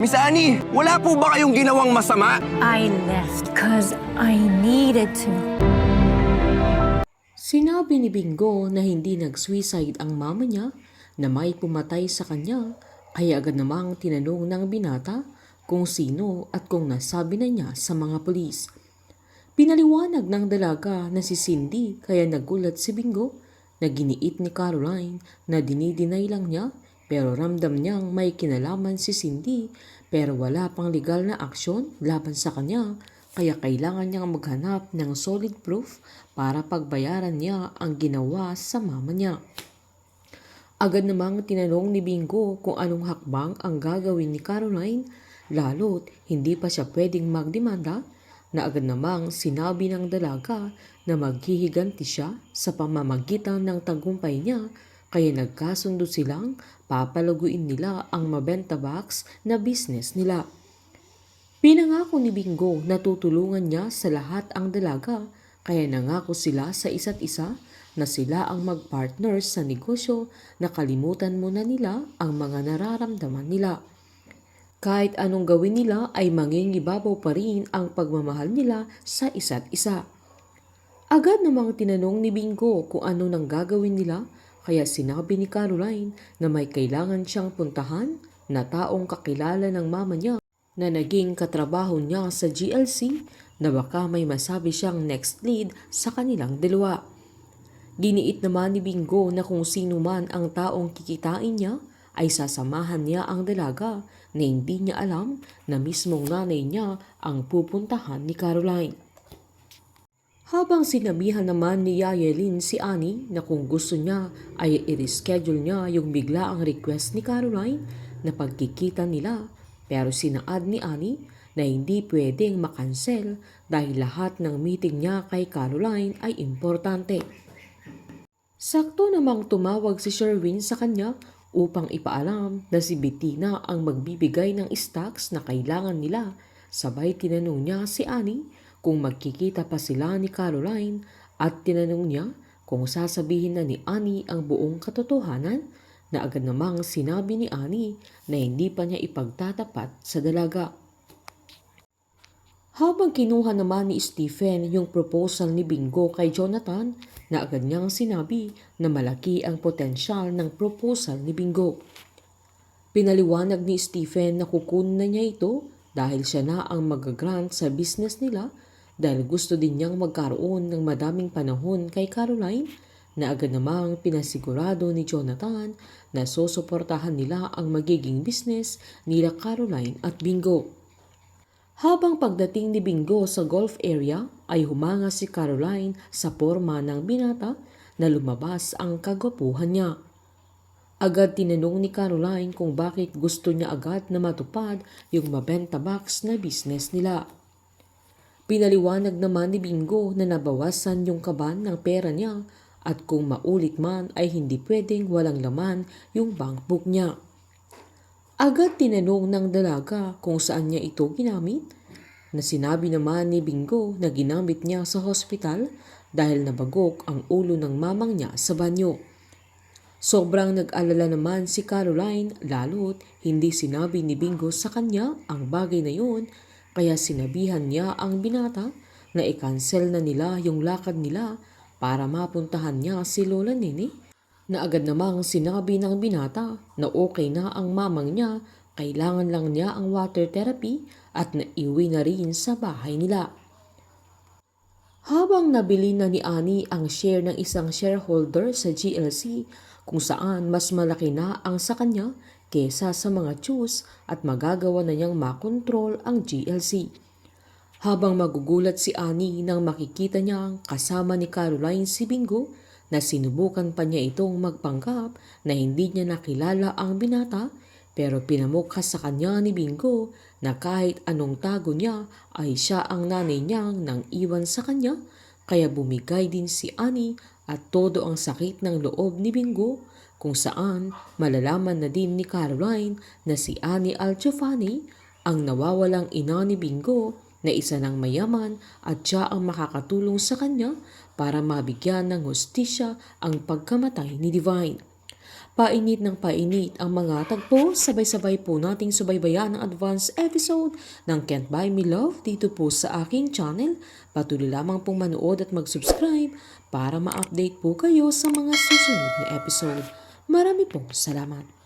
Miss Annie, wala po ba kayong ginawang masama? I left because I needed to. Sinabi ni Bingo na hindi nag-suicide ang mama niya na may pumatay sa kanya, kaya agad namang tinanong ng binata kung sino at kung nasabi na niya sa mga pulis. Pinaliwanag ng dalaga na si Cindy kaya nagulat si Bingo na giniit ni Caroline na dinidinay lang niya pero ramdam niyang may kinalaman si Cindy pero wala pang legal na aksyon laban sa kanya kaya kailangan niyang maghanap ng solid proof para pagbayaran niya ang ginawa sa mama niya. Agad namang tinanong ni Bingo kung anong hakbang ang gagawin ni Caroline lalo't hindi pa siya pwedeng magdemanda na agad namang sinabi ng dalaga na maghihiganti siya sa pamamagitan ng tagumpay niya kaya nagkasundo silang papalaguin nila ang mabenta box na business nila. Pinangako ni Bingo na tutulungan niya sa lahat ang dalaga kaya nangako sila sa isa't isa na sila ang mag-partners sa negosyo na kalimutan muna nila ang mga nararamdaman nila. Kahit anong gawin nila ay mangingibabaw pa rin ang pagmamahal nila sa isa't isa. Agad namang tinanong ni Bingo kung ano nang gagawin nila kaya sinabi ni Caroline na may kailangan siyang puntahan na taong kakilala ng mama niya na naging katrabaho niya sa GLC na baka may masabi siyang next lead sa kanilang dalawa. Giniit naman ni Bingo na kung sino man ang taong kikitain niya ay sasamahan niya ang dalaga na hindi niya alam na mismong nanay niya ang pupuntahan ni Caroline. Habang sinabihan naman ni Yayelin si Annie na kung gusto niya ay i-reschedule niya yung bigla ang request ni Caroline na pagkikita nila pero sinaad ni Annie na hindi pwedeng makansel dahil lahat ng meeting niya kay Caroline ay importante. Sakto namang tumawag si Sherwin sa kanya upang ipaalam na si Bettina ang magbibigay ng stocks na kailangan nila. Sabay tinanong niya si Annie kung magkikita pa sila ni Caroline at tinanong niya kung sasabihin na ni Annie ang buong katotohanan na agad namang sinabi ni Annie na hindi pa niya ipagtatapat sa dalaga. Habang kinuha naman ni Stephen yung proposal ni Bingo kay Jonathan na agad niyang sinabi na malaki ang potensyal ng proposal ni Bingo. Pinaliwanag ni Stephen na kukunin na niya ito dahil siya na ang mag-grant sa business nila dahil gusto din niyang magkaroon ng madaming panahon kay Caroline na agad namang pinasigurado ni Jonathan na susuportahan nila ang magiging business nila Caroline at Bingo. Habang pagdating ni Bingo sa golf area ay humanga si Caroline sa porma ng binata na lumabas ang kagwapuhan niya. Agad tinanong ni Caroline kung bakit gusto niya agad na matupad yung mabenta box na business nila. Pinaliwanag naman ni Bingo na nabawasan yung kaban ng pera niya at kung maulit man ay hindi pwedeng walang laman yung bank book niya. Agad tinanong ng dalaga kung saan niya ito ginamit na sinabi naman ni Bingo na ginamit niya sa hospital dahil nabagok ang ulo ng mamang niya sa banyo. Sobrang nag-alala naman si Caroline lalo't hindi sinabi ni Bingo sa kanya ang bagay na yun kaya sinabihan niya ang binata na i-cancel na nila yung lakad nila para mapuntahan niya si Lola Nene na agad namang sinabi ng binata na okay na ang mamang niya, kailangan lang niya ang water therapy at naiuwi na rin sa bahay nila. Habang nabili na ni Annie ang share ng isang shareholder sa GLC kung saan mas malaki na ang sa kanya kesa sa mga Chus at magagawa na niyang makontrol ang GLC. Habang magugulat si Annie nang makikita niyang kasama ni Caroline si Bingo na sinubukan pa niya itong magpanggap na hindi niya nakilala ang binata pero pinamukha sa kanya ni Bingo na kahit anong tago niya ay siya ang nanay niyang nang iwan sa kanya kaya bumigay din si Annie at todo ang sakit ng loob ni Bingo kung saan malalaman na din ni Caroline na si Annie Alciofani ang nawawalang ina ni Bingo na isa ng mayaman at siya ang makakatulong sa kanya para mabigyan ng hustisya ang pagkamatay ni Divine. painit ng painit ang mga tagpo, sabay-sabay po nating subaybayan ang advance episode ng Can't Buy Me Love dito po sa aking channel. Patuloy lamang pong manood at mag-subscribe para ma-update po kayo sa mga susunod na episode. Marami pong salamat.